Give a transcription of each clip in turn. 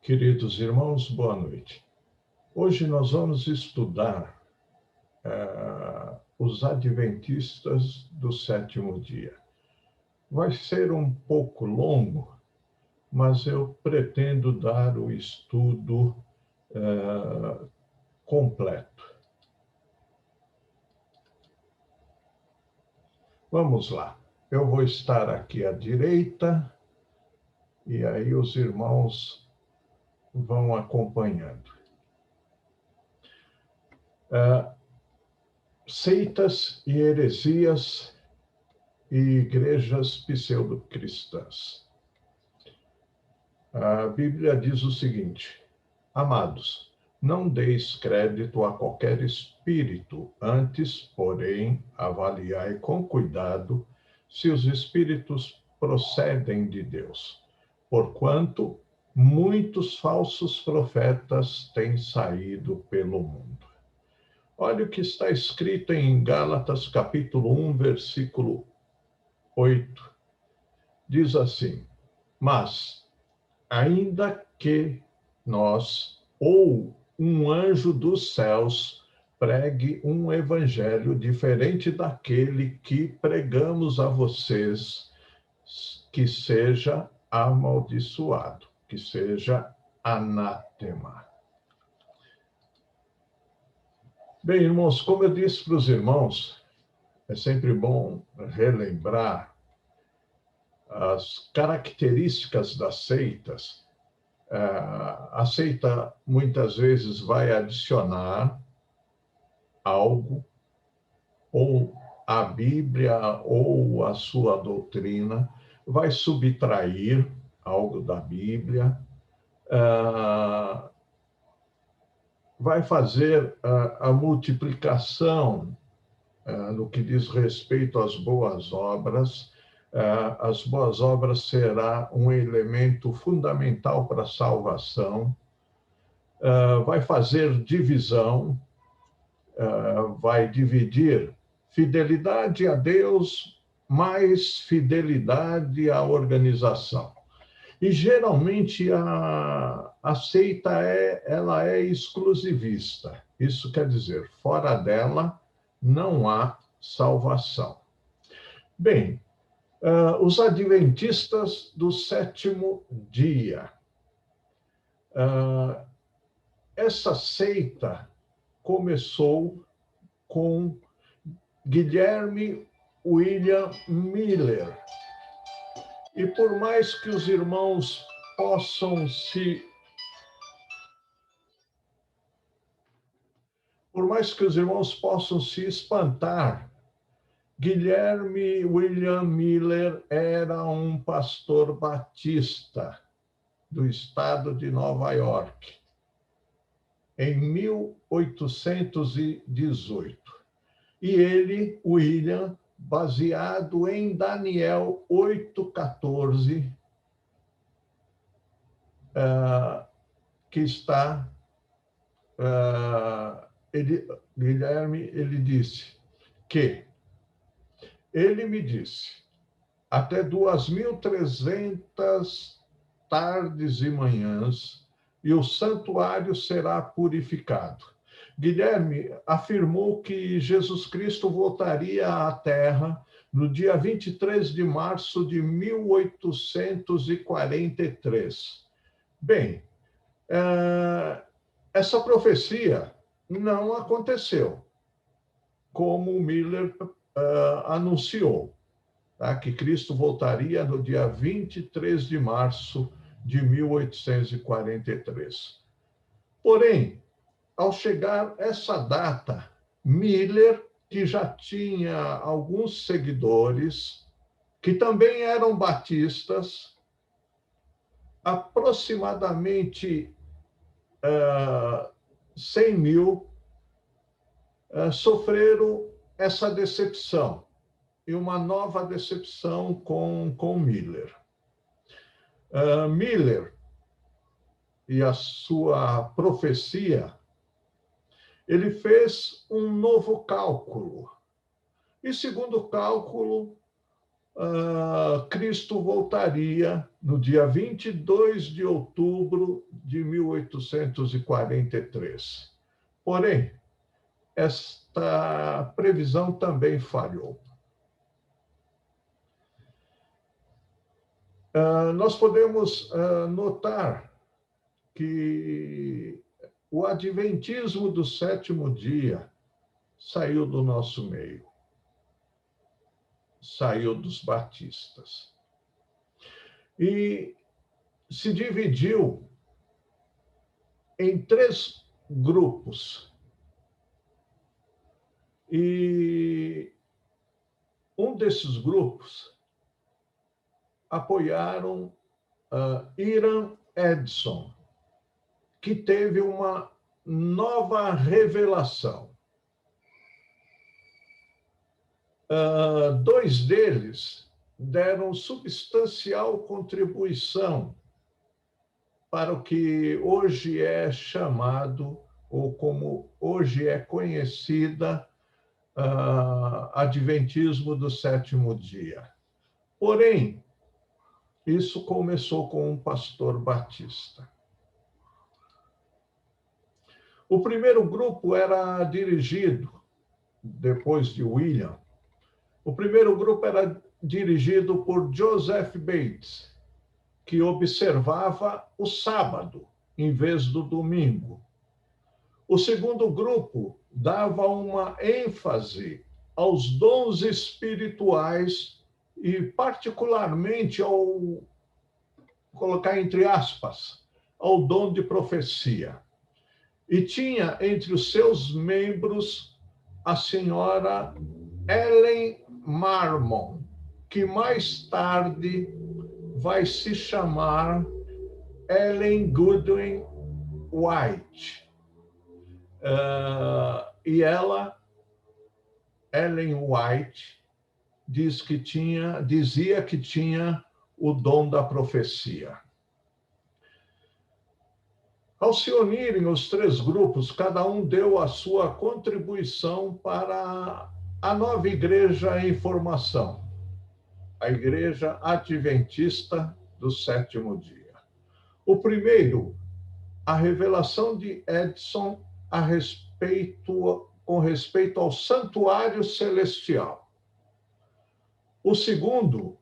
Queridos irmãos, boa noite. Hoje nós vamos estudar os adventistas do sétimo dia. Vai ser um pouco longo, mas eu pretendo dar o estudo completo. Vamos lá. Eu vou estar aqui à direita e aí os irmãos vão acompanhando. Seitas e heresias e igrejas pseudo-cristãs. A Bíblia diz o seguinte: amados, não deis crédito a qualquer espírito, antes, porém, avaliai com cuidado se os espíritos procedem de Deus, porquanto muitos falsos profetas têm saído pelo mundo. Olha o que está escrito em Gálatas, capítulo 1, versículo 8. Diz assim: mas, ainda que nós, ou um anjo dos céus, pregue um evangelho diferente daquele que pregamos a vocês, que seja amaldiçoado, que seja anátema. Bem, irmãos, como eu disse para os irmãos, é sempre bom relembrar as características das seitas. A seita muitas vezes vai adicionar algo, ou a Bíblia, ou a sua doutrina, vai subtrair algo da Bíblia, vai fazer a multiplicação no que diz respeito às boas obras. As boas obras será um elemento fundamental para a salvação. Vai fazer divisão, vai dividir fidelidade a Deus mais fidelidade à organização. E geralmente a seita ela é exclusivista. Isso quer dizer, fora dela não há salvação. Bem, os adventistas do sétimo dia. Essa seita começou com Guilherme William Miller. E por mais que os irmãos possam se espantar, Guilherme William Miller era um pastor batista do estado de Nova York, em 1818. E ele, William, baseado em Daniel 8,14, que está... Guilherme, ele disse que... Ele me disse, até 2.300 tardes e manhãs, e o santuário será purificado. Guilherme afirmou que Jesus Cristo voltaria à Terra no dia 23 de março de 1843. Bem, essa profecia não aconteceu, como Miller anunciou, tá? Que Cristo voltaria no dia 23 de março de 1843. Porém, ao chegar essa data, Miller, que já tinha alguns seguidores, que também eram batistas, aproximadamente 100 mil, sofreram essa decepção, e uma nova decepção com Miller. Miller e a sua profecia, ele fez um novo cálculo. E segundo o cálculo, Cristo voltaria no dia 22 de outubro de 1843. Porém, esta previsão também falhou. Nós podemos notar que o adventismo do sétimo dia saiu do nosso meio, saiu dos batistas e se dividiu em 3 grupos. E um desses grupos apoiaram Hiram Edson, que teve uma nova revelação. 2 deles deram substancial contribuição para o que hoje é chamado, ou como hoje é conhecida, Adventismo do sétimo dia. Porém, isso começou com um pastor batista. O primeiro grupo era dirigido, depois de William, o primeiro grupo era dirigido por Joseph Bates, que observava o sábado em vez do domingo. O segundo grupo dava uma ênfase aos dons espirituais e, particularmente, ao colocar entre aspas, ao dom de profecia. E tinha entre os seus membros a senhora Ellen Marmon, que mais tarde vai se chamar Ellen Goodwin White. E ela, Ellen White, dizia que tinha o dom da profecia. Ao se unirem os 3 grupos, cada um deu a sua contribuição para a nova igreja em formação, a Igreja Adventista do sétimo dia. O primeiro, a revelação de Edson com respeito ao santuário celestial. O segundo,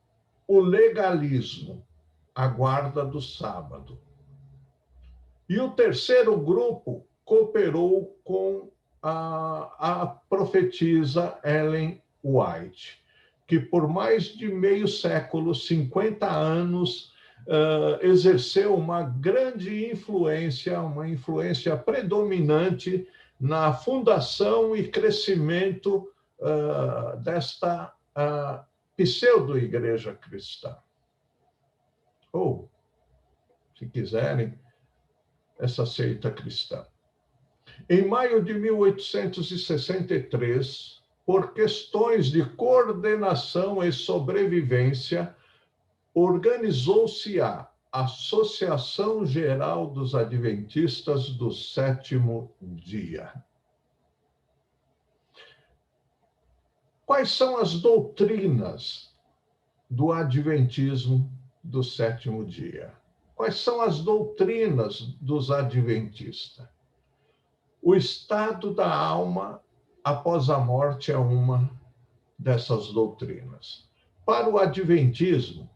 o legalismo, a guarda do sábado. E o terceiro grupo cooperou com a profetisa Ellen White, que por mais de meio século, 50 anos, exerceu uma grande influência, uma influência predominante na fundação e crescimento desta pseudo-igreja cristã. Ou, se quiserem, essa seita cristã. Em maio de 1863, por questões de coordenação e sobrevivência, organizou-se a Associação Geral dos Adventistas do Sétimo Dia. Quais são as doutrinas do Adventismo do sétimo dia? Quais são as doutrinas dos adventistas? O estado da alma após a morte é uma dessas doutrinas. Para o adventismo,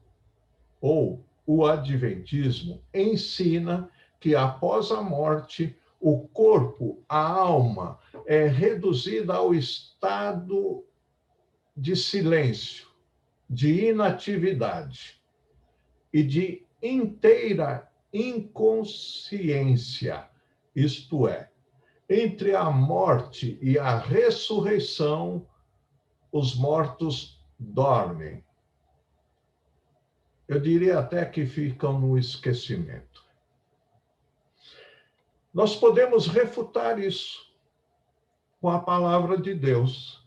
o adventismo ensina que após a morte, o corpo, a alma, é reduzida ao estado de silêncio, de inatividade e de inteira inconsciência, isto é, entre a morte e a ressurreição, os mortos dormem. Eu diria até que ficam no esquecimento. Nós podemos refutar isso com a palavra de Deus.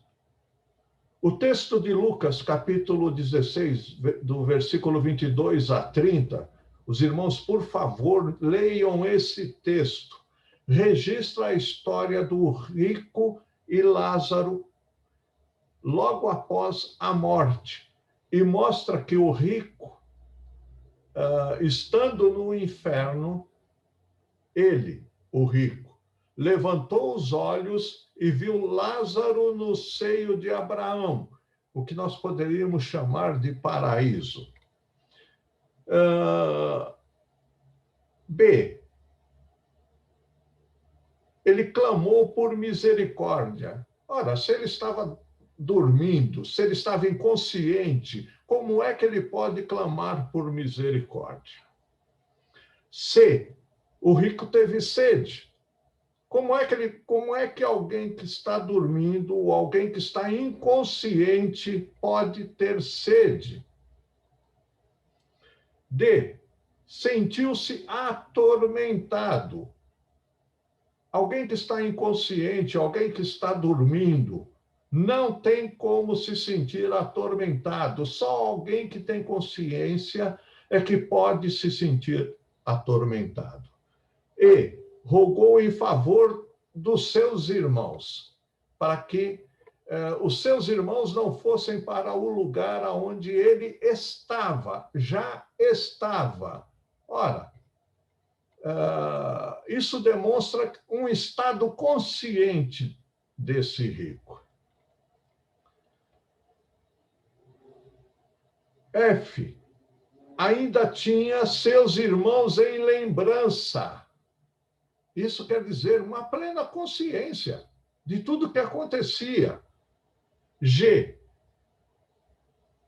O texto de Lucas, capítulo 16, do versículo 22 a 30, os irmãos, por favor, leiam esse texto. Registra a história do rico e Lázaro logo após a morte e mostra que o rico, estando no inferno, ele, o rico, levantou os olhos e viu Lázaro no seio de Abraão, o que nós poderíamos chamar de paraíso. B. Ele clamou por misericórdia. Ora, se ele estava dormindo, se ele estava inconsciente, como é que ele pode clamar por misericórdia? C. O rico teve sede. Como é que alguém que está dormindo ou alguém que está inconsciente pode ter sede? D. Sentiu-se atormentado. Alguém que está inconsciente, alguém que está dormindo, não tem como se sentir atormentado. Só alguém que tem consciência é que pode se sentir atormentado. E rogou em favor dos seus irmãos, para que os seus irmãos não fossem para o lugar onde ele estava, já estava. Ora, isso demonstra um estado consciente desse rico. F. Ainda tinha seus irmãos em lembrança. Isso quer dizer uma plena consciência de tudo que acontecia. G.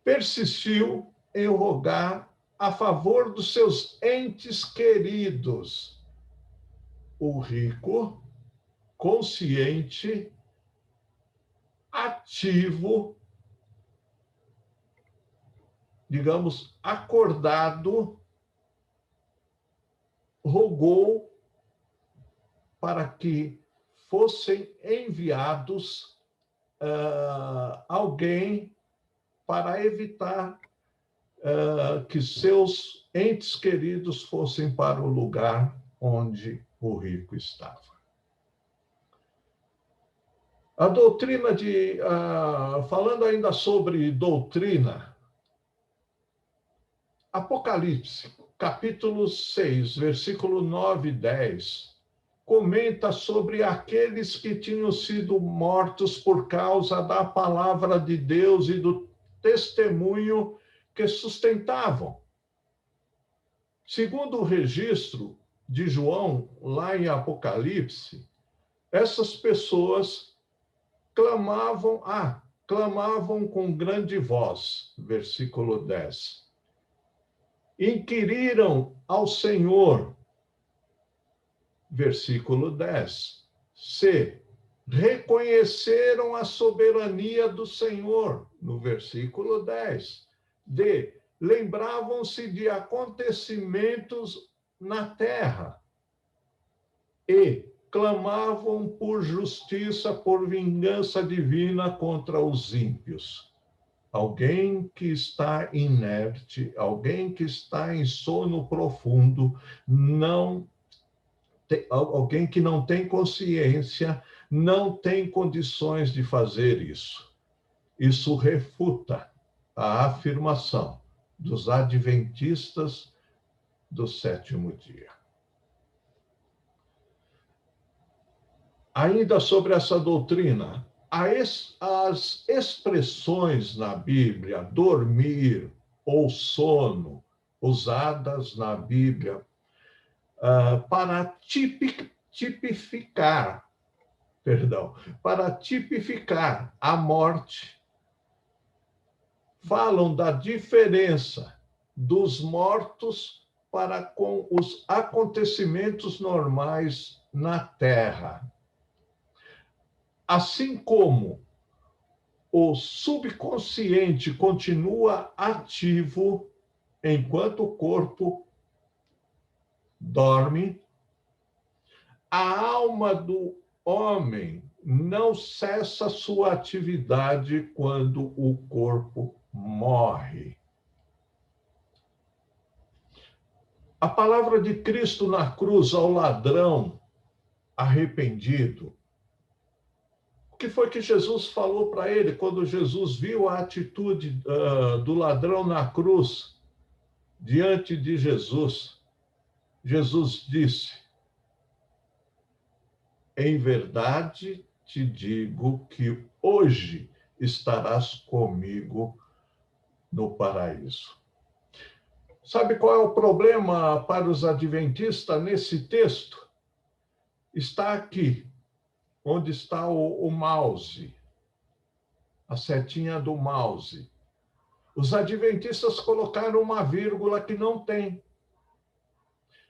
Persistiu em rogar a favor dos seus entes queridos. O rico, consciente, ativo, digamos, acordado, rogou para que fossem enviados alguém para evitar que seus entes queridos fossem para o lugar onde o rico estava. A doutrina falando ainda sobre doutrina, Apocalipse, capítulo 6, versículo 9 e 10, comenta sobre aqueles que tinham sido mortos por causa da palavra de Deus e do testemunho que sustentavam. Segundo o registro de João, lá em Apocalipse, essas pessoas clamavam com grande voz, versículo 10. Inquiriram ao Senhor, versículo 10. C. Reconheceram a soberania do Senhor, no versículo 10. D. Lembravam-se de acontecimentos na terra. E. Clamavam por justiça, por vingança divina contra os ímpios. Alguém que está inerte, alguém que está em sono profundo, alguém que não tem consciência, não tem condições de fazer isso. Isso refuta a afirmação dos adventistas do sétimo dia. Ainda sobre essa doutrina, as expressões na Bíblia, dormir ou sono, usadas na Bíblia para tipificar a morte, falam da diferença dos mortos para com os acontecimentos normais na Terra. Assim como o subconsciente continua ativo enquanto o corpo dorme, a alma do homem não cessa sua atividade quando o corpo morre. A palavra de Cristo na cruz ao ladrão arrependido, que foi que Jesus falou para ele quando Jesus viu a atitude do ladrão na cruz diante de Jesus? Jesus disse: em verdade te digo que hoje estarás comigo no paraíso. Sabe qual é o problema para os adventistas nesse texto? Está aqui, onde está o mouse, a setinha do mouse. Os adventistas colocaram uma vírgula que não tem.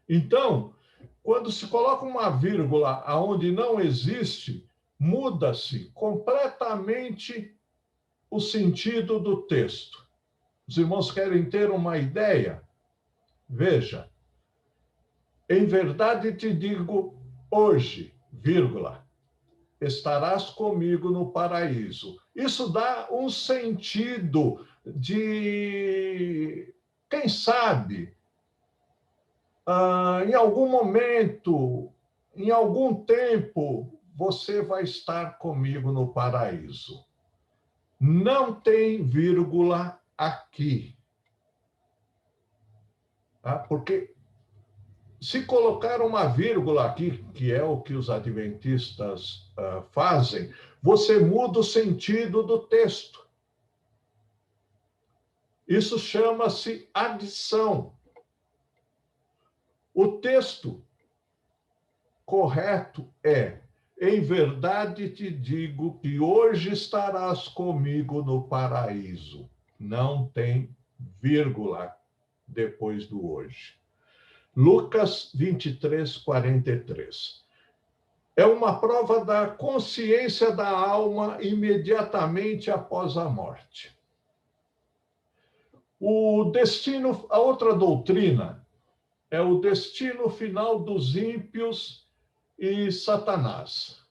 Então, quando se coloca uma vírgula aonde não existe, muda-se completamente o sentido do texto. Os irmãos querem ter uma ideia? Veja, em verdade te digo hoje, vírgula, estarás comigo no paraíso. Isso dá um sentido de, quem sabe, em algum momento, em algum tempo, você vai estar comigo no paraíso. Não tem vírgula aqui. Tá? Porque se colocar uma vírgula aqui, que é o que os adventistas fazem, você muda o sentido do texto. Isso chama-se adição. O texto correto é: em verdade te digo que hoje estarás comigo no paraíso. Não tem vírgula depois do hoje. Lucas 23, 43. É uma prova da consciência da alma imediatamente após a morte. O destino, a outra doutrina, é o destino final dos ímpios e Satanás.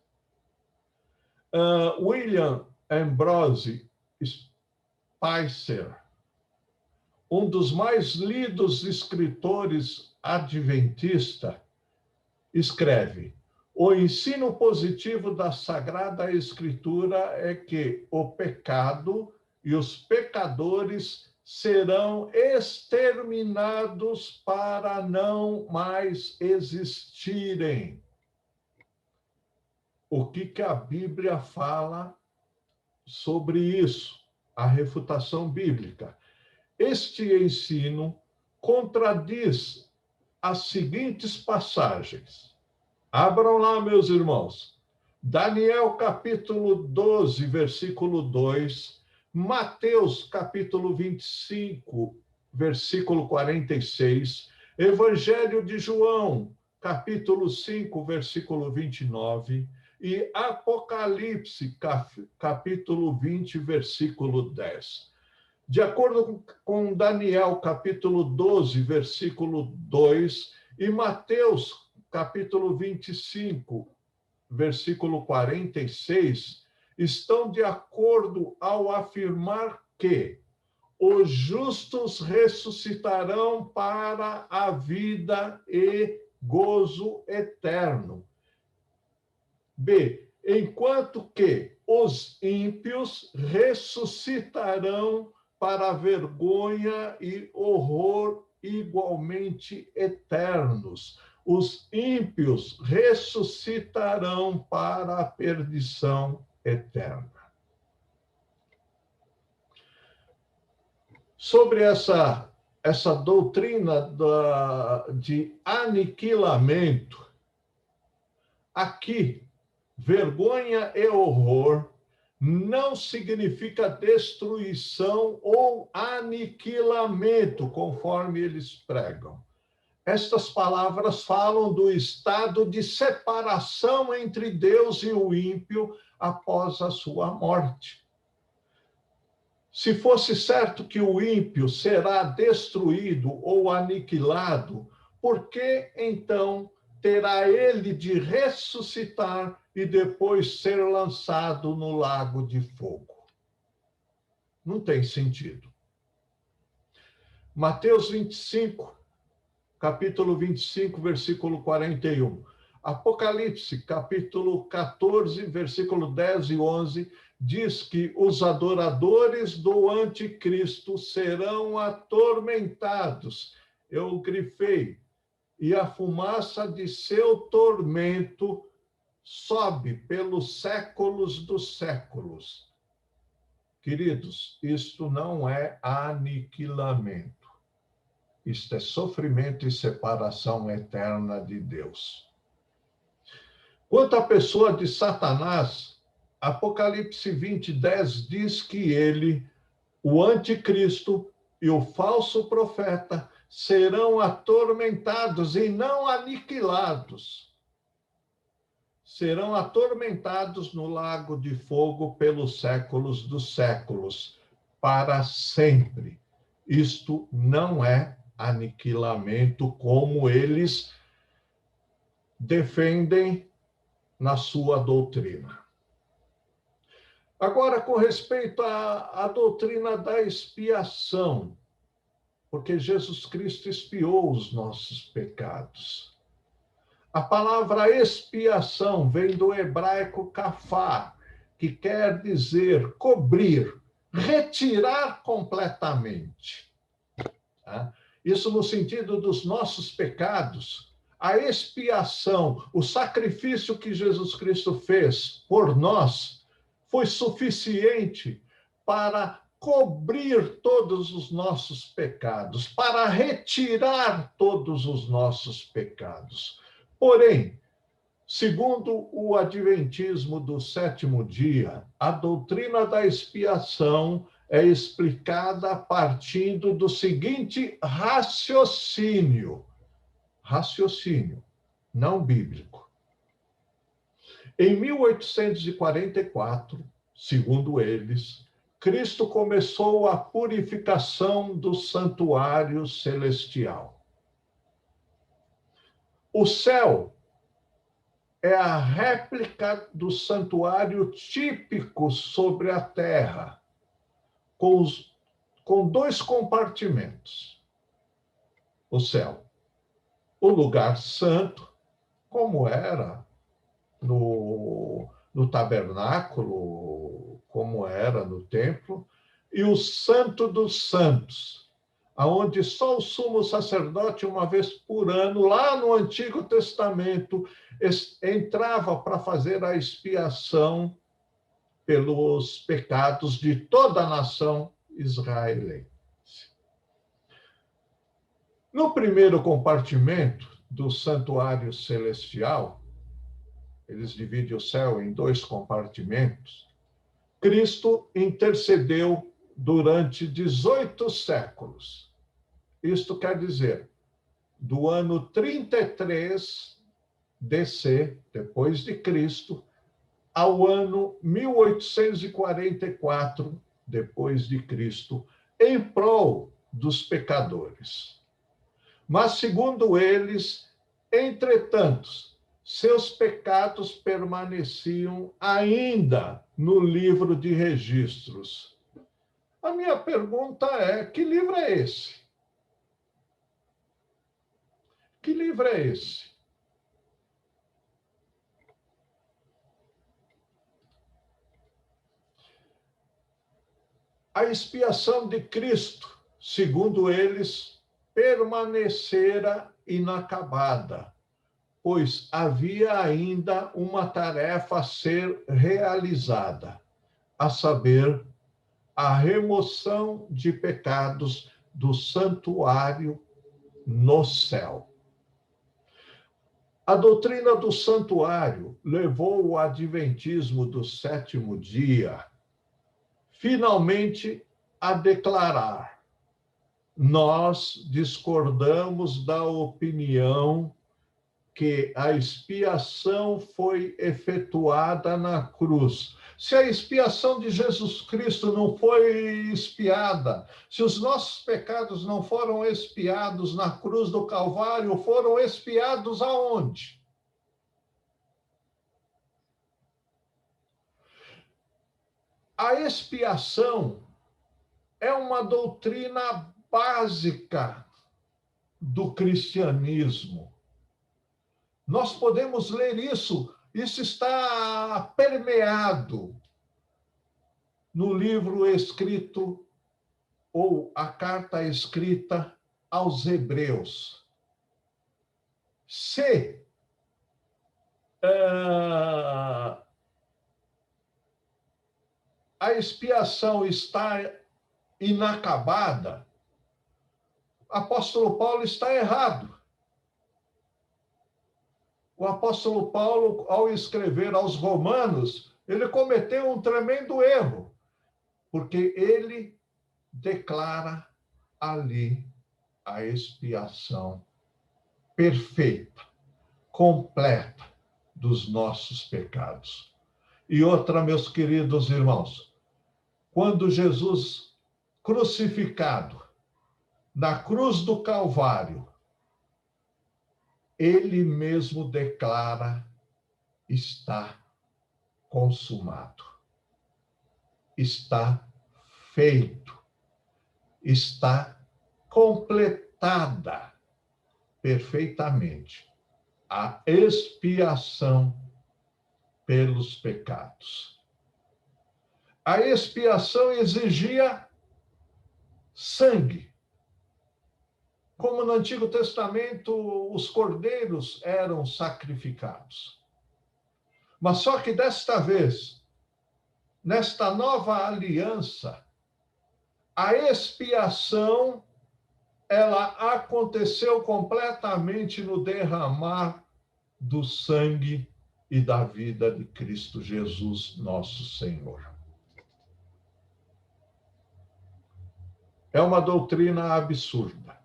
William Ambrose Spicer, um dos mais lidos escritores adventista, escreve: o ensino positivo da Sagrada Escritura é que o pecado e os pecadores serão exterminados para não mais existirem. O que a Bíblia fala sobre isso? A refutação bíblica. Este ensino contradiz as seguintes passagens. Abram lá, meus irmãos. Daniel, capítulo 12, versículo 2. Mateus, capítulo 25, versículo 46. Evangelho de João, capítulo 5, versículo 29. E Apocalipse, capítulo 20, versículo 10. De acordo com Daniel, capítulo 12, versículo 2, e Mateus, capítulo 25, versículo 46, estão de acordo ao afirmar que os justos ressuscitarão para a vida e gozo eterno. B, enquanto que os ímpios ressuscitarão para a vergonha e horror igualmente eternos. Os ímpios ressuscitarão para a perdição eterna. Sobre essa doutrina de aniquilamento, aqui, vergonha e horror não significa destruição ou aniquilamento, conforme eles pregam. Estas palavras falam do estado de separação entre Deus e o ímpio após a sua morte. Se fosse certo que o ímpio será destruído ou aniquilado, por que então terá ele de ressuscitar e depois ser lançado no lago de fogo? Não tem sentido. Mateus 25, capítulo 25, versículo 41. Apocalipse, capítulo 14, versículo 10 e 11, diz que os adoradores do anticristo serão atormentados. Eu grifei. E a fumaça de seu tormento sobe pelos séculos dos séculos. Queridos, isto não é aniquilamento. Isto é sofrimento e separação eterna de Deus. Quanto à pessoa de Satanás, Apocalipse 20, 10 diz que ele, o anticristo e o falso profeta, serão atormentados e não aniquilados. Serão atormentados no lago de fogo pelos séculos dos séculos, para sempre. Isto não é aniquilamento como eles defendem na sua doutrina. Agora, com respeito à doutrina da expiação, porque Jesus Cristo expiou os nossos pecados. A palavra expiação vem do hebraico kafar, que quer dizer cobrir, retirar completamente. Tá? Isso no sentido dos nossos pecados. A expiação, o sacrifício que Jesus Cristo fez por nós, foi suficiente para cobrir todos os nossos pecados, para retirar todos os nossos pecados. Porém, segundo o adventismo do sétimo dia, a doutrina da expiação é explicada partindo do seguinte raciocínio, não bíblico. Em 1844, segundo eles, Cristo começou a purificação do santuário celestial. O céu é a réplica do santuário típico sobre a terra, com dois compartimentos. O céu, o lugar santo, como era no tabernáculo, como era no templo, e o Santo dos Santos, aonde só o sumo sacerdote, uma vez por ano, lá no Antigo Testamento, entrava para fazer a expiação pelos pecados de toda a nação israelense. No primeiro compartimento do santuário celestial, eles dividem o céu em dois compartimentos, Cristo intercedeu durante 18 séculos. Isto quer dizer, do ano 33 DC, depois de Cristo, ao ano 1844, depois de Cristo, em prol dos pecadores. Mas, segundo eles, entretanto, seus pecados permaneciam ainda no livro de registros. A minha pergunta é: que livro é esse? Que livro é esse? A expiação de Cristo, segundo eles, permanecera inacabada, pois havia ainda uma tarefa a ser realizada, a saber, a remoção de pecados do santuário no céu. A doutrina do santuário levou o adventismo do sétimo dia, finalmente, a declarar: nós discordamos da opinião que a expiação foi efetuada na cruz. Se a expiação de Jesus Cristo não foi expiada, se os nossos pecados não foram expiados na cruz do Calvário, foram expiados aonde? A expiação é uma doutrina básica do cristianismo. Nós podemos ler isso, isso está permeado no livro escrito, ou a carta escrita aos Hebreus. Se a expiação está inacabada, o apóstolo Paulo está errado. O apóstolo Paulo, ao escrever aos Romanos, ele cometeu um tremendo erro, porque ele declara ali a expiação perfeita, completa dos nossos pecados. E outra, meus queridos irmãos, quando Jesus crucificado na cruz do Calvário, ele mesmo declara: está consumado, está feito, está completada perfeitamente a expiação pelos pecados. A expiação exigia sangue. Como no Antigo Testamento, os cordeiros eram sacrificados. Mas só que desta vez, nesta nova aliança, a expiação ela aconteceu completamente no derramar do sangue e da vida de Cristo Jesus, nosso Senhor. É uma doutrina absurda.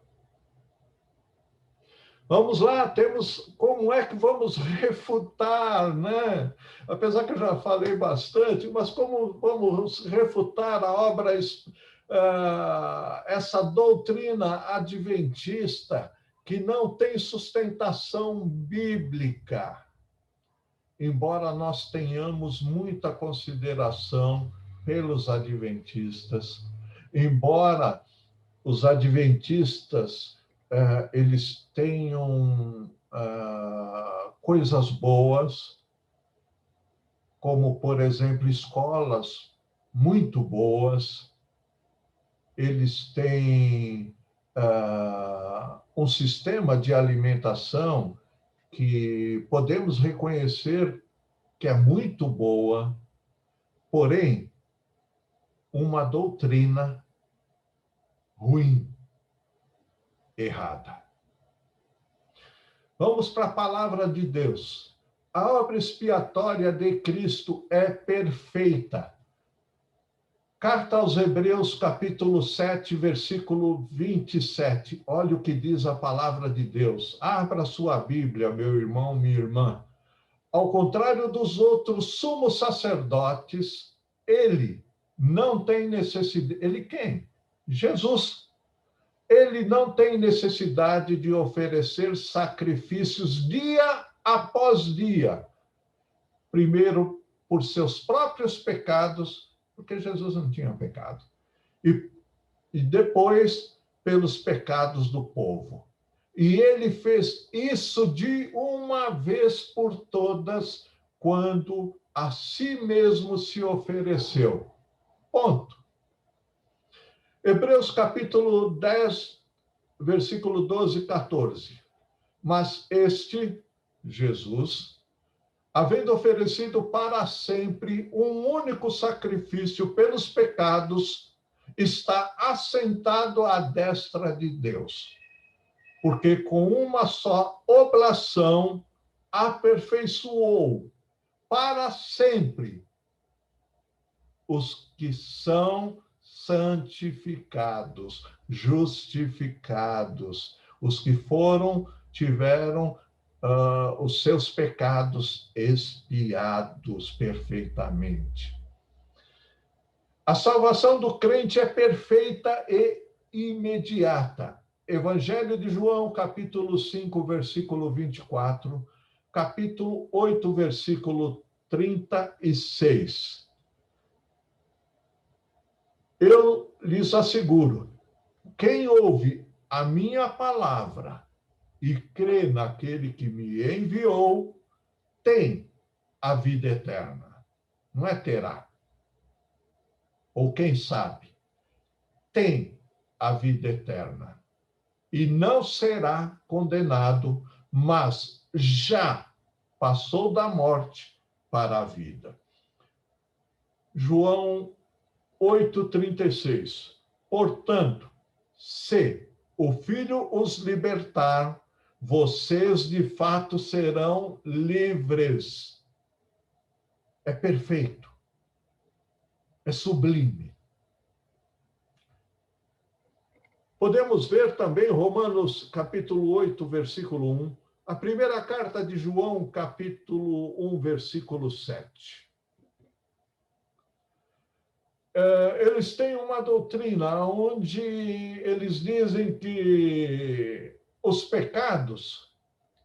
Vamos lá, temos como é que vamos refutar, né? Apesar que eu já falei bastante, mas como vamos refutar a obra, essa doutrina adventista que não tem sustentação bíblica, embora nós tenhamos muita consideração pelos adventistas, embora os adventistas eles tenham coisas boas, como, por exemplo, escolas muito boas, eles têm um sistema de alimentação que podemos reconhecer que é muito boa, porém, uma doutrina ruim, errada. Vamos para a palavra de Deus. A obra expiatória de Cristo é perfeita. Carta aos Hebreus, capítulo 7, versículo 27. Olha o que diz a palavra de Deus. Abra sua Bíblia, meu irmão, minha irmã. Ao contrário dos outros sumos sacerdotes, ele não tem necessidade. Ele quem? Jesus. Ele não tem necessidade de oferecer sacrifícios dia após dia. Primeiro, por seus próprios pecados, porque Jesus não tinha pecado. E depois, pelos pecados do povo. E ele fez isso de uma vez por todas, quando a si mesmo se ofereceu. Ponto. Hebreus capítulo 10, versículo 12 e 14. Mas este, Jesus, havendo oferecido para sempre um único sacrifício pelos pecados, está assentado à destra de Deus. Porque com uma só oblação aperfeiçoou para sempre os que são santificados, justificados, os que tiveram os seus pecados expiados perfeitamente. A salvação do crente é perfeita e imediata. Evangelho de João, capítulo 5, versículo 24, capítulo 8, versículo 36. Eu lhes asseguro, quem ouve a minha palavra e crê naquele que me enviou, tem a vida eterna. Não é terá. Ou quem sabe, tem a vida eterna. E não será condenado, mas já passou da morte para a vida. João 8,36. Portanto, se o Filho os libertar, vocês de fato serão livres. É perfeito. É sublime. Podemos ver também Romanos capítulo 8, versículo 1, a primeira carta de João, capítulo 1, versículo 7. Eles têm uma doutrina onde eles dizem que os pecados,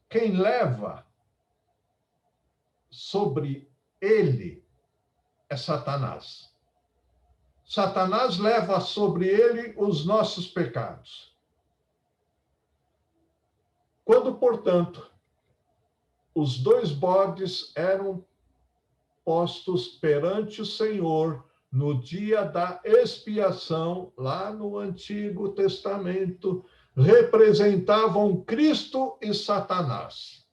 quem leva sobre ele é Satanás. Satanás leva sobre ele os nossos pecados. Quando, portanto, os dois bodes eram postos perante o Senhor no dia da expiação, lá no Antigo Testamento, representavam Cristo e Satanás.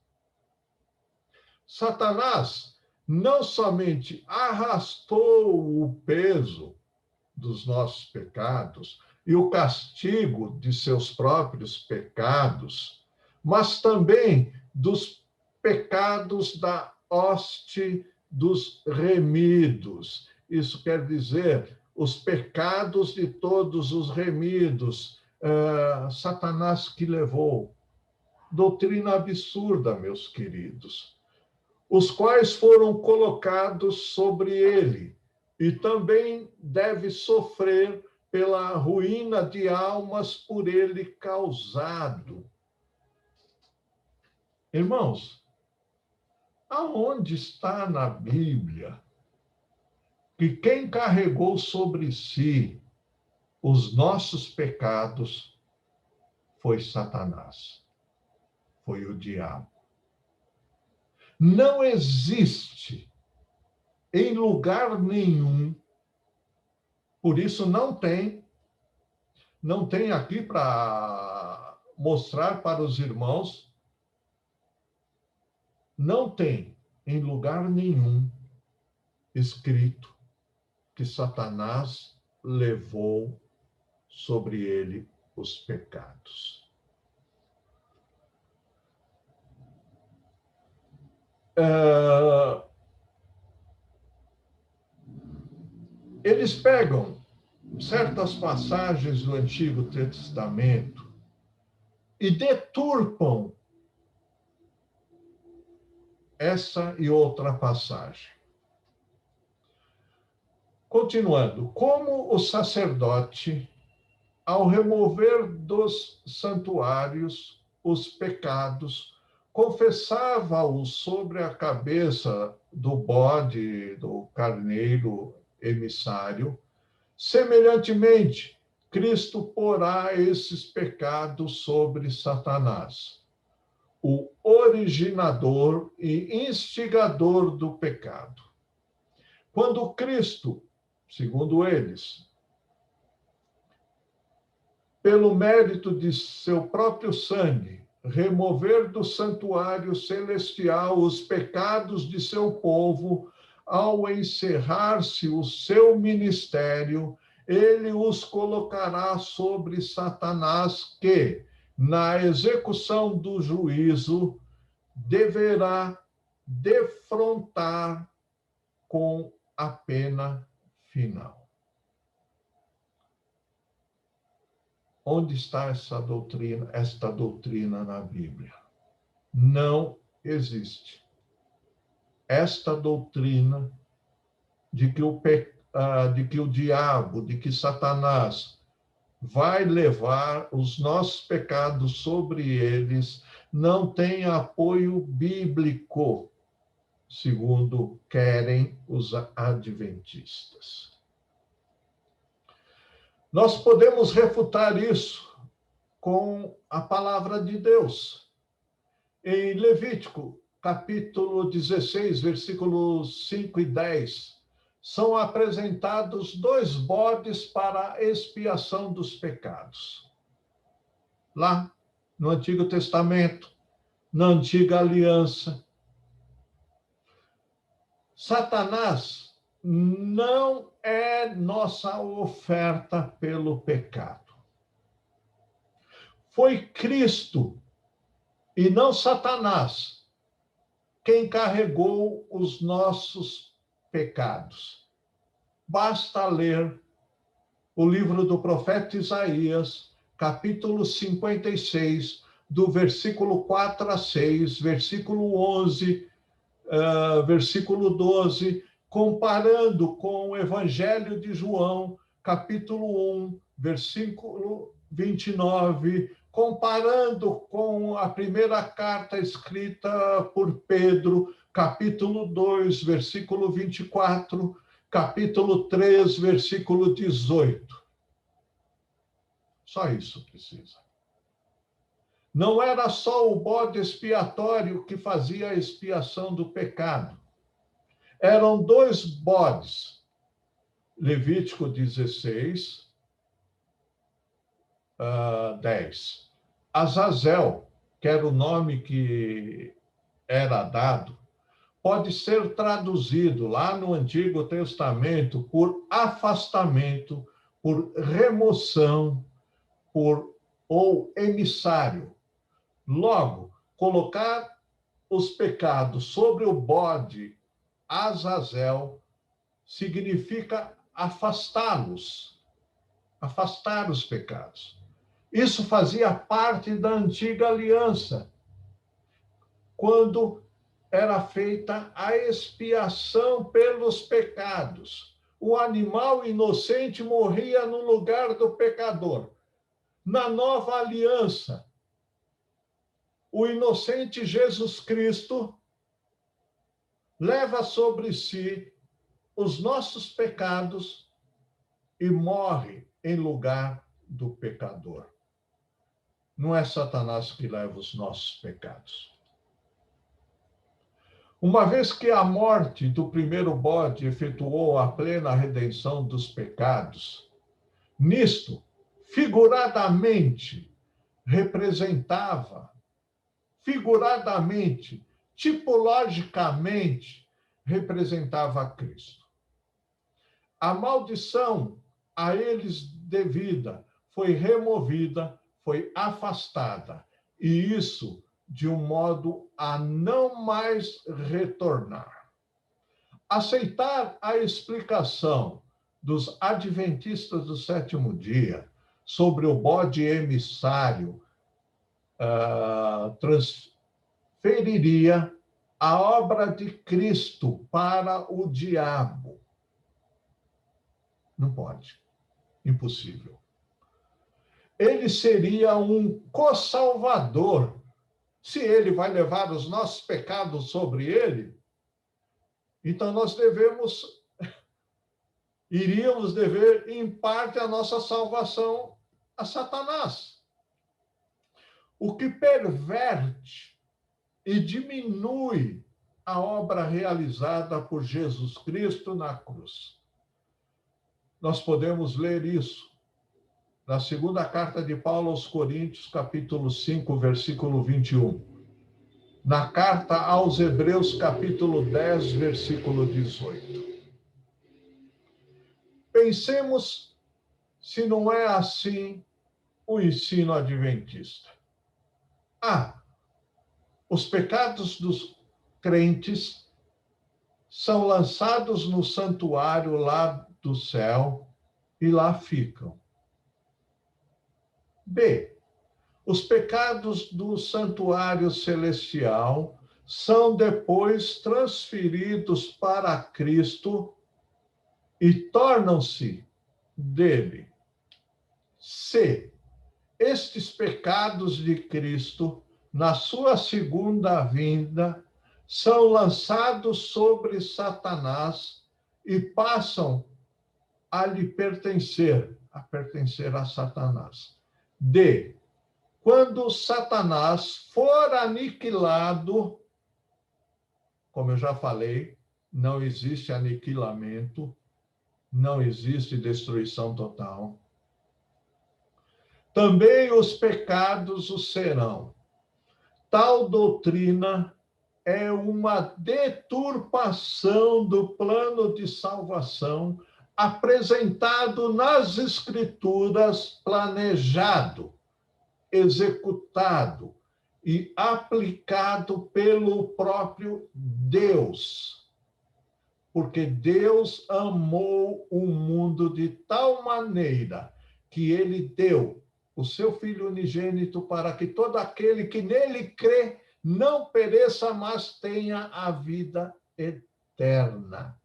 Satanás não somente arrastou o peso dos nossos pecados e o castigo de seus próprios pecados, mas também dos pecados da hoste dos remidos. Isso quer dizer, os pecados de todos os remidos, Satanás que levou. Doutrina absurda, meus queridos, os quais foram colocados sobre ele, e também deve sofrer pela ruína de almas por ele causado. Irmãos, aonde está na Bíblia que quem carregou sobre si os nossos pecados foi Satanás, foi o diabo? Não existe em lugar nenhum, por isso não tem aqui para mostrar para os irmãos, não tem em lugar nenhum escrito que Satanás levou sobre ele os pecados. Eles pegam certas passagens do Antigo Testamento e deturpam essa e outra passagem. Continuando, como o sacerdote, ao remover dos santuários os pecados, confessava-os sobre a cabeça do bode, do carneiro emissário, semelhantemente, Cristo porá esses pecados sobre Satanás, o originador e instigador do pecado. Quando Cristo, segundo eles, pelo mérito de seu próprio sangue, remover do santuário celestial os pecados de seu povo, ao encerrar-se o seu ministério, ele os colocará sobre Satanás, que, na execução do juízo, deverá defrontar com a pena final. Onde está esta doutrina na Bíblia? Não existe. Esta doutrina de que o diabo, de que Satanás vai levar os nossos pecados sobre eles, não tem apoio bíblico, segundo querem os adventistas. Nós podemos refutar isso com a palavra de Deus. Em Levítico, capítulo 16, versículos 5 e 10, são apresentados 2 bodes para a expiação dos pecados. Lá, no Antigo Testamento, na Antiga Aliança, Satanás não é nossa oferta pelo pecado. Foi Cristo e não Satanás quem carregou os nossos pecados. Basta ler o livro do profeta Isaías, capítulo 56, do versículo 4 a 6, versículo 11, versículo 12, comparando com o Evangelho de João, capítulo 1, versículo 29, comparando com a primeira carta escrita por Pedro, capítulo 2, versículo 24, capítulo 3, versículo 18. Só isso precisa. Não era só o bode expiatório que fazia a expiação do pecado. Eram 2 bodes. Levítico 16, 10. Azazel, que era o nome que era dado, pode ser traduzido lá no Antigo Testamento por afastamento, por remoção, ou emissário. Logo, colocar os pecados sobre o bode Azazel significa afastá-los, afastar os pecados. Isso fazia parte da antiga aliança, quando era feita a expiação pelos pecados. O animal inocente morria no lugar do pecador. Na nova aliança, o inocente Jesus Cristo leva sobre si os nossos pecados e morre em lugar do pecador. Não é Satanás que leva os nossos pecados. Uma vez que a morte do primeiro bode efetuou a plena redenção dos pecados, nisto, figuradamente, tipologicamente, representava Cristo. A maldição a eles devida foi removida, foi afastada, e isso de um modo a não mais retornar. Aceitar a explicação dos adventistas do sétimo dia sobre o bode emissário transferiria a obra de Cristo para o diabo. Não pode. Impossível. Ele seria um co-salvador. Se ele vai levar os nossos pecados sobre ele, então nós iríamos dever, em parte, a nossa salvação a Satanás. O que perverte e diminui a obra realizada por Jesus Cristo na cruz. Nós podemos ler isso na segunda carta de Paulo aos Coríntios, capítulo 5, versículo 21. Na carta aos Hebreus, capítulo 10, versículo 18. Pensemos se não é assim o ensino adventista. Os pecados dos crentes são lançados no santuário lá do céu e lá ficam. B. Os pecados do santuário celestial são depois transferidos para Cristo e tornam-se dele. C. Estes pecados de Cristo, na sua segunda vinda, são lançados sobre Satanás e passam a lhe pertencer a Satanás. D. Quando Satanás for aniquilado, como eu já falei, não existe aniquilamento, não existe destruição total. Também os pecados o serão. Tal doutrina é uma deturpação do plano de salvação apresentado nas Escrituras, planejado, executado e aplicado pelo próprio Deus. Porque Deus amou o mundo de tal maneira que ele deu o seu Filho unigênito para que todo aquele que nele crê não pereça, mas tenha a vida eterna.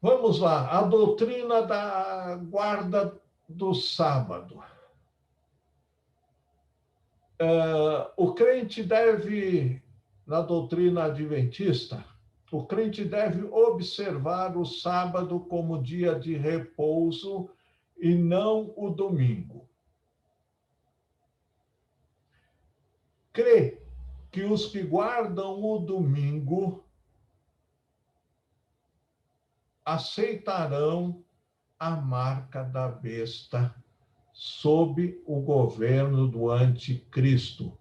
Vamos lá, a doutrina da guarda do sábado. O crente deve, na doutrina adventista, o crente deve observar o sábado como dia de repouso e não o domingo. Crê que os que guardam o domingo aceitarão a marca da besta sob o governo do anticristo.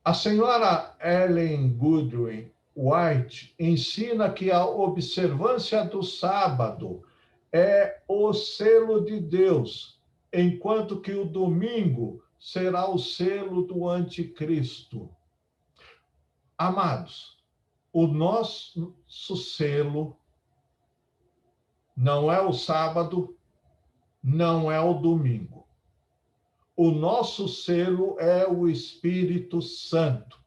A senhora Ellen Goodwin White ensina que a observância do sábado é o selo de Deus, enquanto que o domingo será o selo do anticristo. Amados, o nosso selo não é o sábado, não é o domingo. O nosso selo é o Espírito Santo.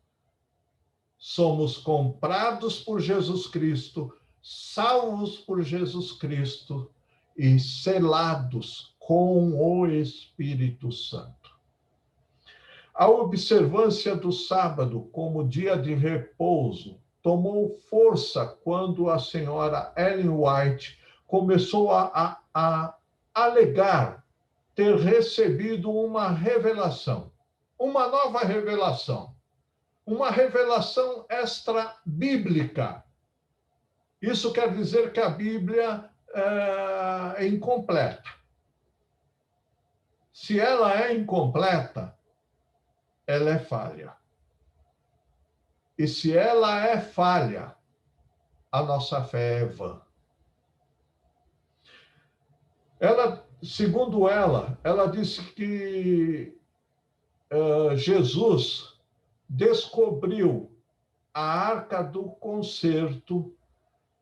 Somos comprados por Jesus Cristo, salvos por Jesus Cristo e selados com o Espírito Santo. A observância do sábado como dia de repouso tomou força quando a senhora Ellen White começou a alegar ter recebido uma revelação, uma nova revelação, uma revelação extra-bíblica. Isso quer dizer que a Bíblia é incompleta. Se ela é incompleta, ela é falha. E se ela é falha, a nossa fé é vã. Segundo ela disse que Jesus descobriu a arca do concerto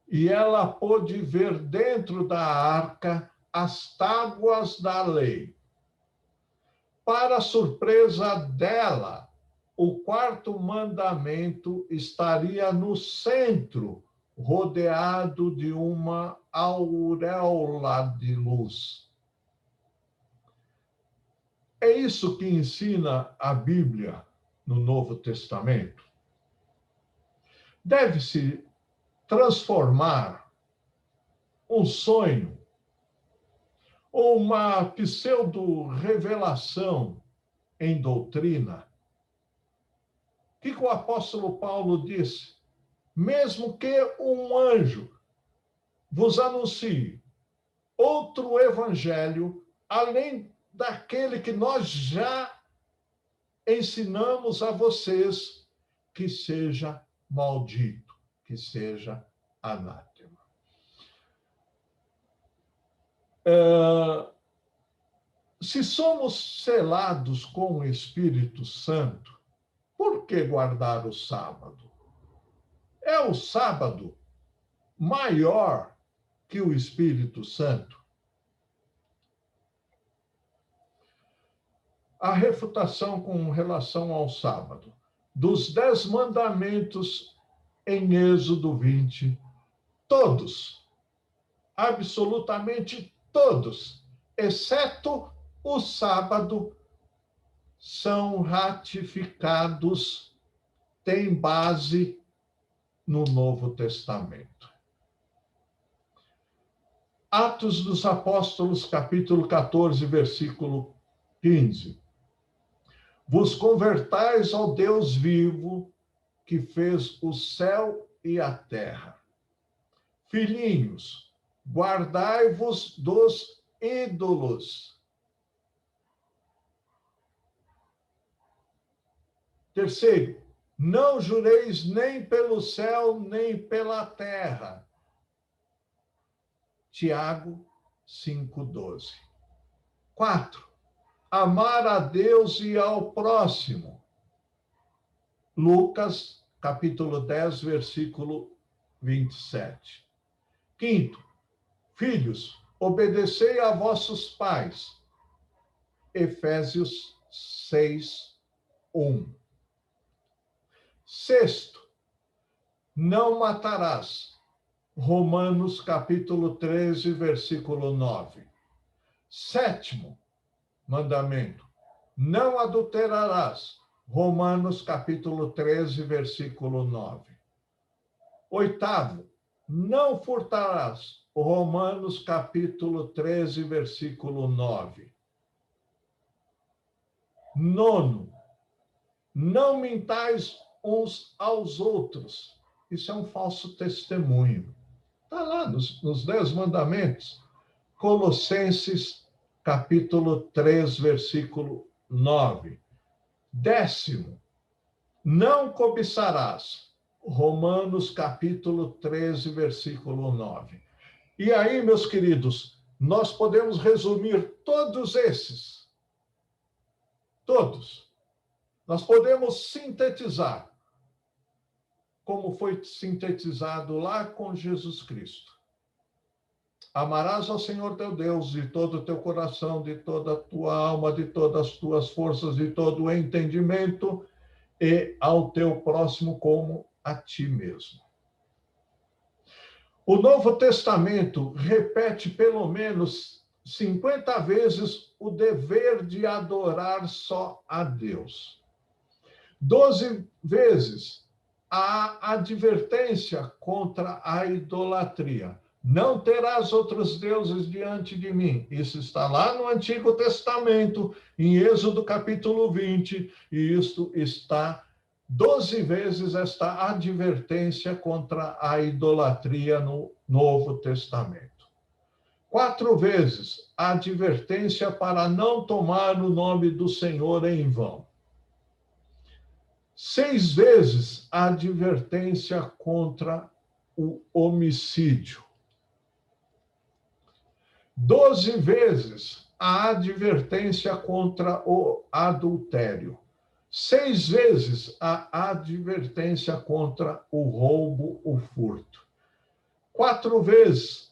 e ela pôde ver dentro da arca as tábuas da lei. Para surpresa dela, o quarto mandamento estaria no centro, rodeado de uma auréola de luz. É isso que ensina a Bíblia no Novo Testamento. Deve-se transformar um sonho ou uma pseudo-revelação em doutrina. O que o apóstolo Paulo disse? Mesmo que um anjo vos anuncie outro evangelho, além daquele que nós já ensinamos a vocês, que seja maldito, que seja anátema. Se somos selados com o Espírito Santo, por que guardar o sábado? É o sábado maior que o Espírito Santo? A refutação com relação ao sábado. Dos 10 mandamentos em Êxodo 20, todos, absolutamente todos, exceto o sábado, são ratificados, têm base no Novo Testamento. Atos dos Apóstolos, capítulo 14, versículo 15. Vos convertais ao Deus vivo, que fez o céu e a terra. Filhinhos, guardai-vos dos ídolos. Terceiro, não jureis nem pelo céu, nem pela terra. Tiago 5:12. 4. Amar a Deus e ao próximo. Lucas, capítulo 10, versículo 27. 5. Filhos, obedecei a vossos pais. Efésios 6:1. 6. Não matarás. Romanos, capítulo 13, versículo 9. 7. Mandamento. Não adulterarás. Romanos, capítulo 13, versículo 9. 8. Não furtarás. Romanos, capítulo 13, versículo 9. 9. Não mintais uns aos outros. Isso é um falso testemunho. Está lá nos 10 mandamentos. Colossenses, capítulo 3, versículo 9. 10. Não cobiçarás. Romanos, capítulo 13, versículo 9. E aí, meus queridos, nós podemos resumir todos esses. Todos. Nós podemos sintetizar, como foi sintetizado lá com Jesus Cristo. Amarás ao Senhor teu Deus de todo o teu coração, de toda a tua alma, de todas as tuas forças, de todo o entendimento, e ao teu próximo como a ti mesmo. O Novo Testamento repete pelo menos 50 vezes o dever de adorar só a Deus. 12 vezes a advertência contra a idolatria. Não terás outros deuses diante de mim. Isso está lá no Antigo Testamento, em Êxodo capítulo 20, e isto está 12 vezes esta advertência contra a idolatria no Novo Testamento. 4 vezes a advertência para não tomar o nome do Senhor em vão. 6 vezes a advertência contra o homicídio. 12 vezes a advertência contra o adultério. 6 vezes a advertência contra o roubo, o furto. 4 vezes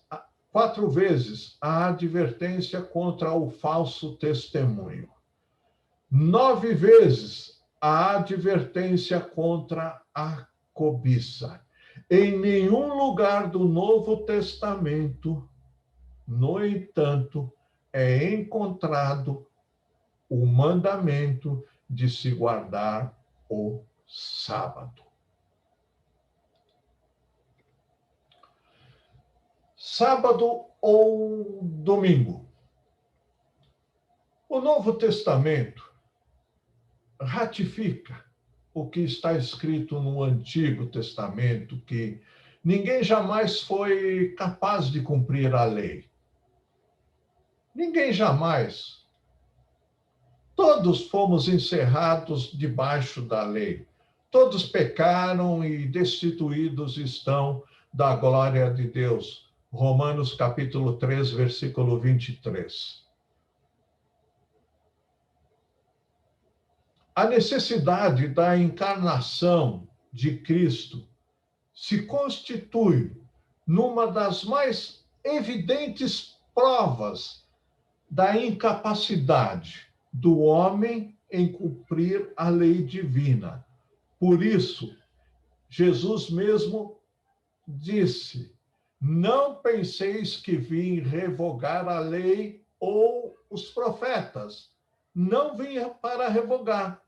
a advertência contra o falso testemunho. 9 vezes a advertência contra a cobiça. Em nenhum lugar do Novo Testamento, no entanto, é encontrado o mandamento de se guardar o sábado. Sábado ou domingo? O Novo Testamento ratifica o que está escrito no Antigo Testamento, que ninguém jamais foi capaz de cumprir a lei. Ninguém jamais. Todos fomos encerrados debaixo da lei. Todos pecaram e destituídos estão da glória de Deus. Romanos capítulo 3, versículo 23. A necessidade da encarnação de Cristo se constitui numa das mais evidentes provas da incapacidade do homem em cumprir a lei divina. Por isso, Jesus mesmo disse: não penseis que vim revogar a lei ou os profetas. Não vim para revogar,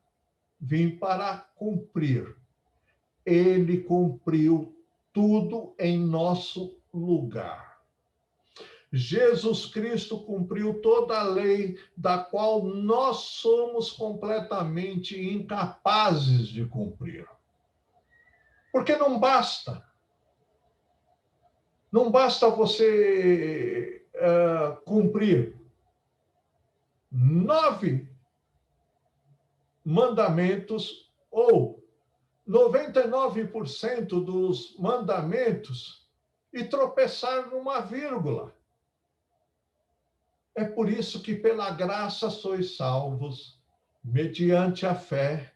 vim para cumprir. Ele cumpriu tudo em nosso lugar. Jesus Cristo cumpriu toda a lei da qual nós somos completamente incapazes de cumprir. Porque não basta você cumprir 9 mandamentos ou 99% dos mandamentos e tropeçar numa vírgula. É por isso que pela graça sois salvos, mediante a fé.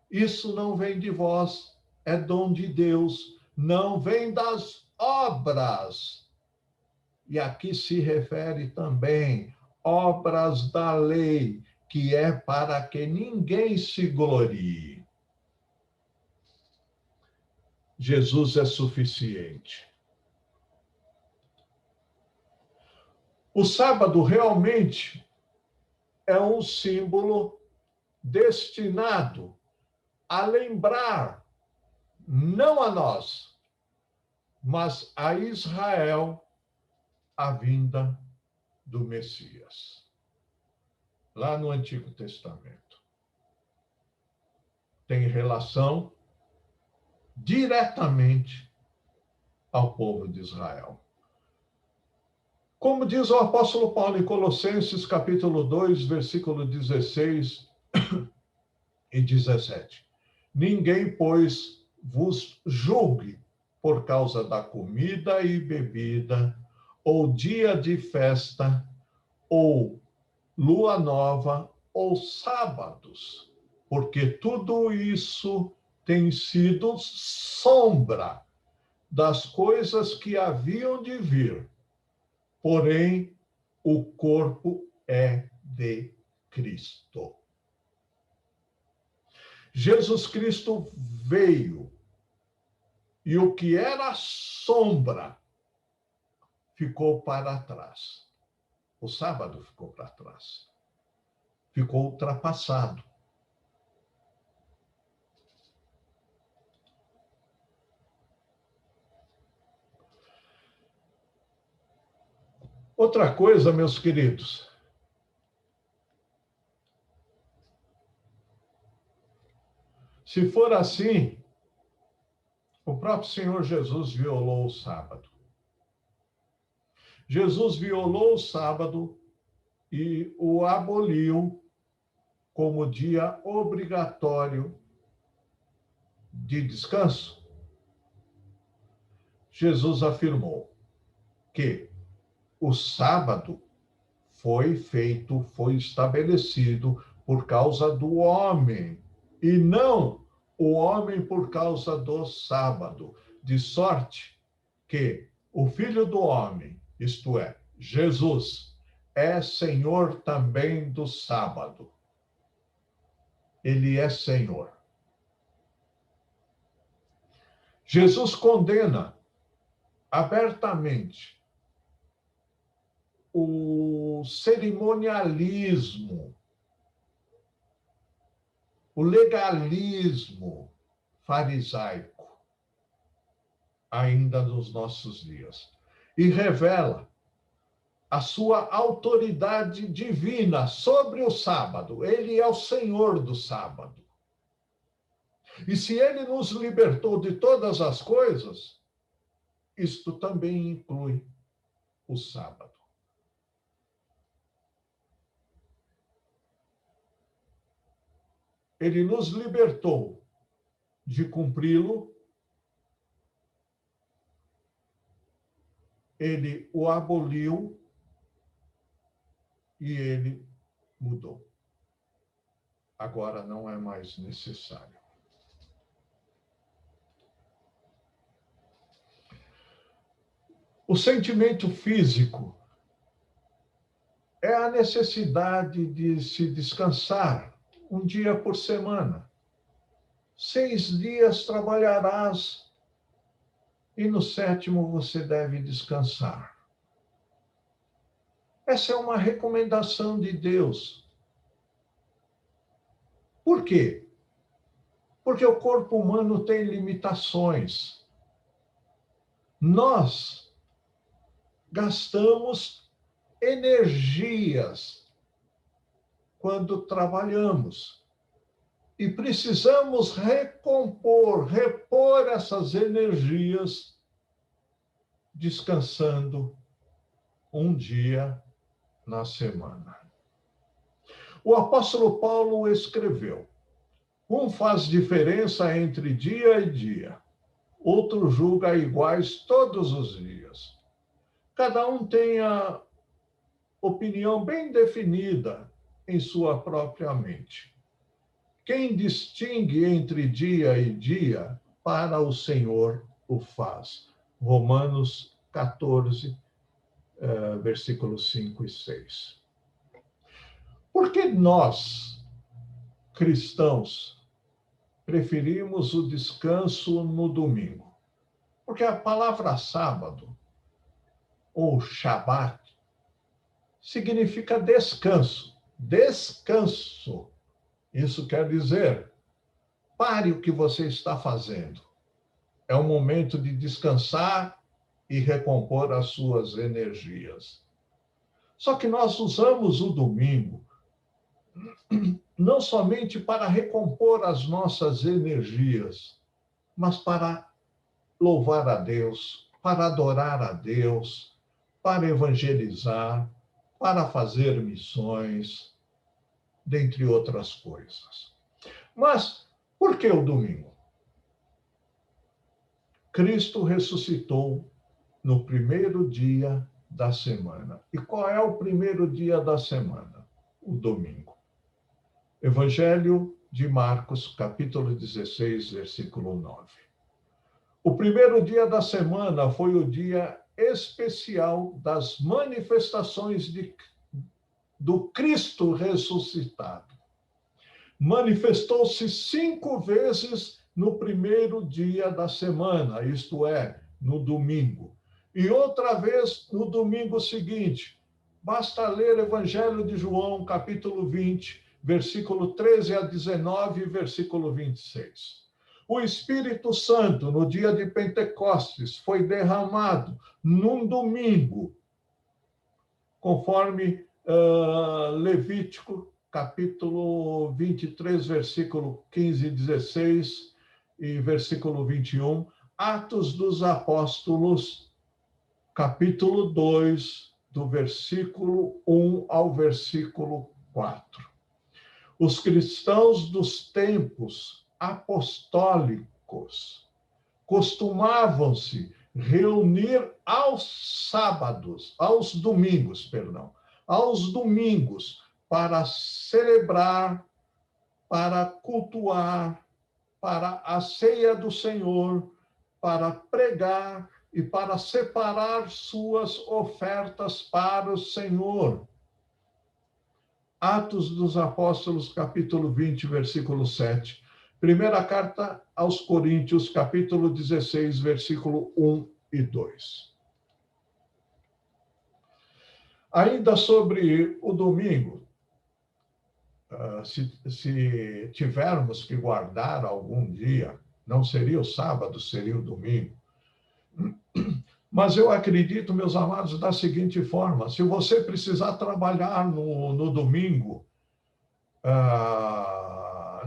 Isso não vem de vós, é dom de Deus, não vem das obras. E aqui se refere também obras da lei, que é para que ninguém se glorie. Jesus é suficiente. O sábado realmente é um símbolo destinado a lembrar, não a nós, mas a Israel, a vinda do Messias. Lá no Antigo Testamento. Tem relação diretamente ao povo de Israel. Como diz o apóstolo Paulo em Colossenses, capítulo 2, versículo 16 e 17. Ninguém, pois, vos julgue por causa da comida e bebida, ou dia de festa, ou lua nova, ou sábados, porque tudo isso tem sido sombra das coisas que haviam de vir. Porém, o corpo é de Cristo. Jesus Cristo veio e o que era sombra ficou para trás. O sábado ficou para trás. Ficou ultrapassado. Outra coisa, meus queridos, se for assim, o próprio Senhor Jesus violou o sábado. Jesus violou o sábado e o aboliu como dia obrigatório de descanso. Jesus afirmou que o sábado foi estabelecido por causa do homem, e não o homem por causa do sábado, de sorte que o Filho do Homem, isto é, Jesus, é Senhor também do sábado. Ele é Senhor. Jesus condena abertamente o cerimonialismo, o legalismo farisaico, ainda nos nossos dias, e revela a sua autoridade divina sobre o sábado. Ele é o Senhor do sábado. E se ele nos libertou de todas as coisas, isto também inclui o sábado. Ele nos libertou de cumpri-lo, ele o aboliu e ele mudou. Agora não é mais necessário. O sentimento físico é a necessidade de se descansar um dia por semana. 6 dias trabalharás e no 7º você deve descansar. Essa é uma recomendação de Deus. Por quê? Porque o corpo humano tem limitações. Nós gastamos energias quando trabalhamos. E precisamos repor essas energias descansando um dia na semana. O apóstolo Paulo escreveu: um faz diferença entre dia e dia, outro julga iguais todos os dias. Cada um tem a opinião bem definida em sua própria mente. Quem distingue entre dia e dia, para o Senhor o faz. Romanos 14, versículos 5 e 6. Por que nós, cristãos, preferimos o descanso no domingo? Porque a palavra sábado, ou Shabat, significa descanso. Descanso. Isso quer dizer, pare o que você está fazendo. É um momento de descansar e recompor as suas energias. Só que nós usamos o domingo não somente para recompor as nossas energias, mas para louvar a Deus, para adorar a Deus, para evangelizar, para fazer missões, dentre outras coisas. Mas por que o domingo? Cristo ressuscitou no primeiro dia da semana. E qual é o primeiro dia da semana? O domingo. Evangelho de Marcos, capítulo 16, versículo 9. O primeiro dia da semana foi o dia especial das manifestações do Cristo ressuscitado. Manifestou-se 5 vezes no primeiro dia da semana, isto é, no domingo. E outra vez no domingo seguinte. Basta ler o Evangelho de João, capítulo 20, versículo 13 a 19 e versículo 26. O Espírito Santo, no dia de Pentecostes, foi derramado num domingo, conforme Levítico, capítulo 23, versículo 15 e 16 e versículo 21, Atos dos Apóstolos, capítulo 2, do versículo 1 ao versículo 4. Os cristãos dos tempos apostólicos costumavam-se reunir aos domingos, para celebrar, para cultuar, para a ceia do Senhor, para pregar e para separar suas ofertas para o Senhor. Atos dos Apóstolos, capítulo 20, versículo 7. Primeira carta aos Coríntios, capítulo 16, versículo 1 e 2. Ainda sobre o domingo, se tivermos que guardar algum dia, não seria o sábado, seria o domingo. Mas eu acredito, meus amados, da seguinte forma: se você precisar trabalhar no domingo,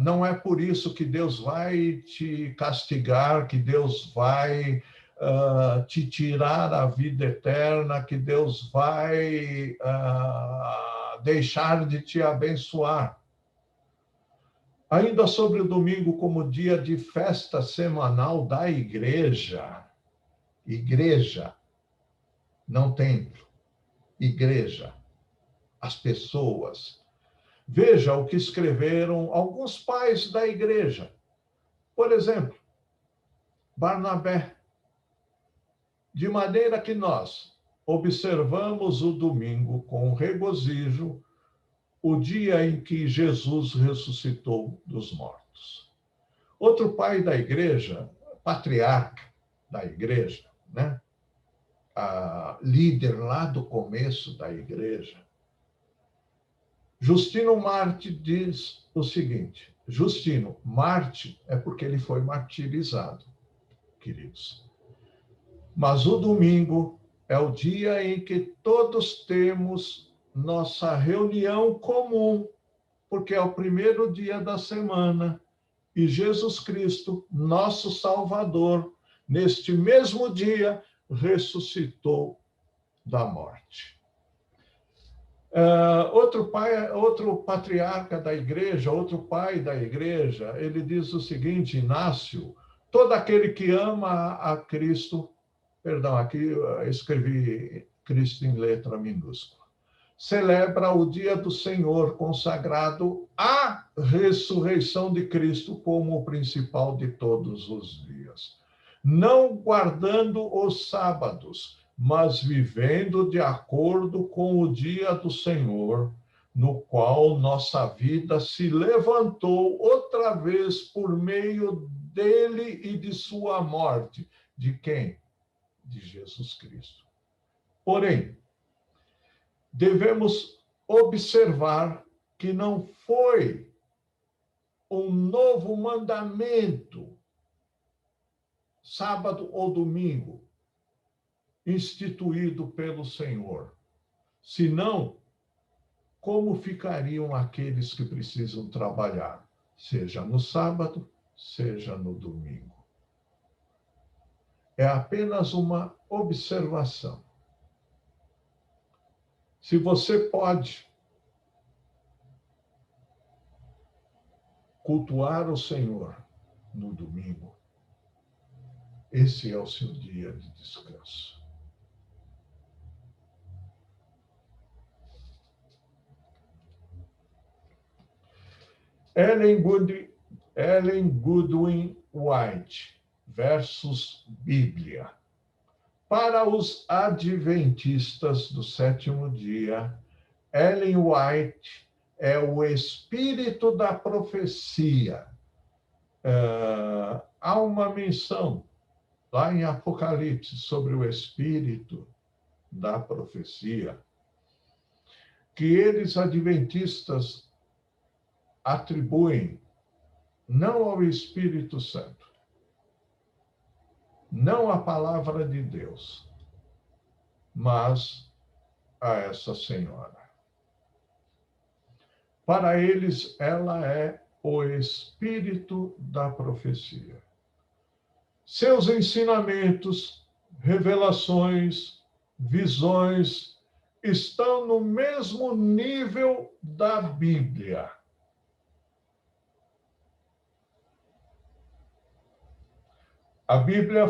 não é por isso que Deus vai te castigar, que Deus vai te tirar a vida eterna, que Deus vai deixar de te abençoar. Ainda sobre o domingo como dia de festa semanal da igreja, não templo, igreja, as pessoas. Veja o que escreveram alguns pais da igreja. Por exemplo, Barnabé. De maneira que nós observamos o domingo com regozijo, o dia em que Jesus ressuscitou dos mortos. Outro pai da igreja, patriarca da igreja, né? Líder lá do começo da igreja, Justino Marte diz o seguinte: Justino, Marte é porque ele foi martirizado, queridos. Mas o domingo é o dia em que todos temos nossa reunião comum, porque é o primeiro dia da semana. E Jesus Cristo, nosso Salvador, neste mesmo dia, ressuscitou da morte. Outro patriarca da igreja, outro pai da igreja, ele diz o seguinte, Inácio: todo aquele que ama a Cristo, perdão, aqui eu escrevi Cristo em letra minúscula, celebra o dia do Senhor consagrado à ressurreição de Cristo como o principal de todos os dias, não guardando os sábados, mas vivendo de acordo com o dia do Senhor, no qual nossa vida se levantou outra vez por meio dele e de sua morte. De quem? De Jesus Cristo. Porém, devemos observar que não foi um novo mandamento, sábado ou domingo, instituído pelo Senhor. Senão, como ficariam aqueles que precisam trabalhar, seja no sábado, seja no domingo? É apenas uma observação. Se você pode cultuar o Senhor no domingo, esse é o seu dia de descanso. Ellen Goodwin White versus Bíblia. Para os adventistas do sétimo dia, Ellen White é o espírito da profecia. Há uma menção lá em Apocalipse sobre o espírito da profecia, que eles, adventistas, atribuem não ao Espírito Santo, não à palavra de Deus, mas a essa senhora. Para eles, ela é o espírito da profecia. Seus ensinamentos, revelações, visões estão no mesmo nível da Bíblia. A Bíblia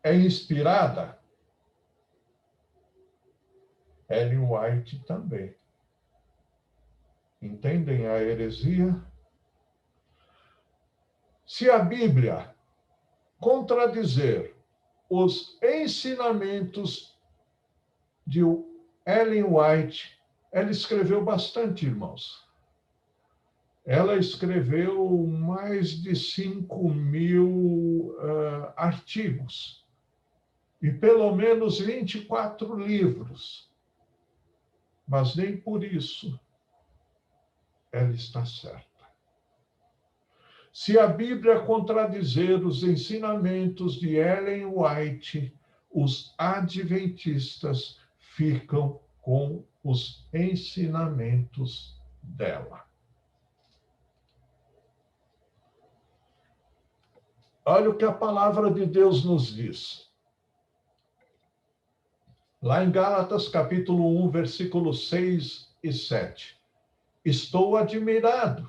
é inspirada? Ellen White também. Entendem a heresia? Se a Bíblia contradizer os ensinamentos de Ellen White, ela escreveu bastante, irmãos. Ela escreveu mais de 5.000 artigos e pelo menos 24 livros. Mas nem por isso ela está certa. Se a Bíblia contradizer os ensinamentos de Ellen White, os adventistas ficam com os ensinamentos dela. Olha o que a palavra de Deus nos diz. Lá em Gálatas, capítulo 1, versículos 6 e 7. Estou admirado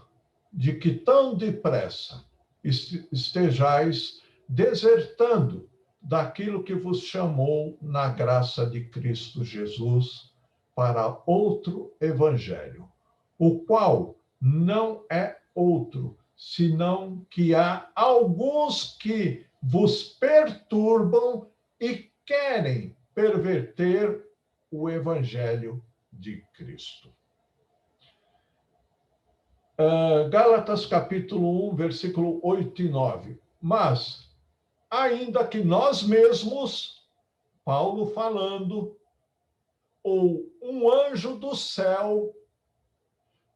de que tão depressa estejais desertando daquilo que vos chamou na graça de Cristo Jesus para outro evangelho, o qual não é outro, senão que há alguns que vos perturbam e querem perverter o evangelho de Cristo. Gálatas capítulo 1, versículo 8 e 9. Mas, ainda que nós mesmos, Paulo falando, ou um anjo do céu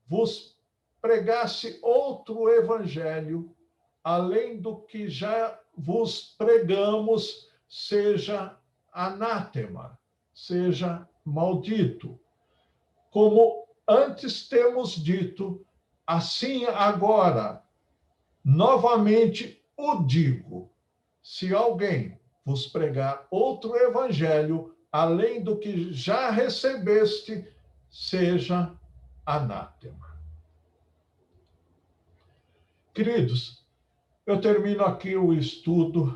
vos pregasse outro evangelho, além do que já vos pregamos, seja anátema. seja maldito. Como antes temos dito, assim agora, novamente o digo: se alguém vos pregar outro evangelho, além do que já recebeste, seja anátema. Queridos, eu termino aqui o estudo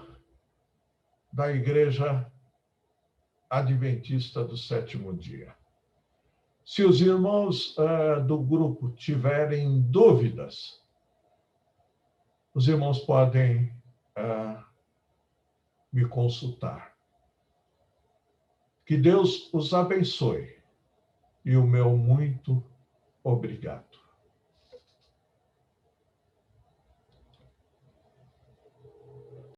da Igreja Adventista do Sétimo Dia. Se os irmãos do grupo tiverem dúvidas, os irmãos podem me consultar. Que Deus os abençoe e o meu muito obrigado.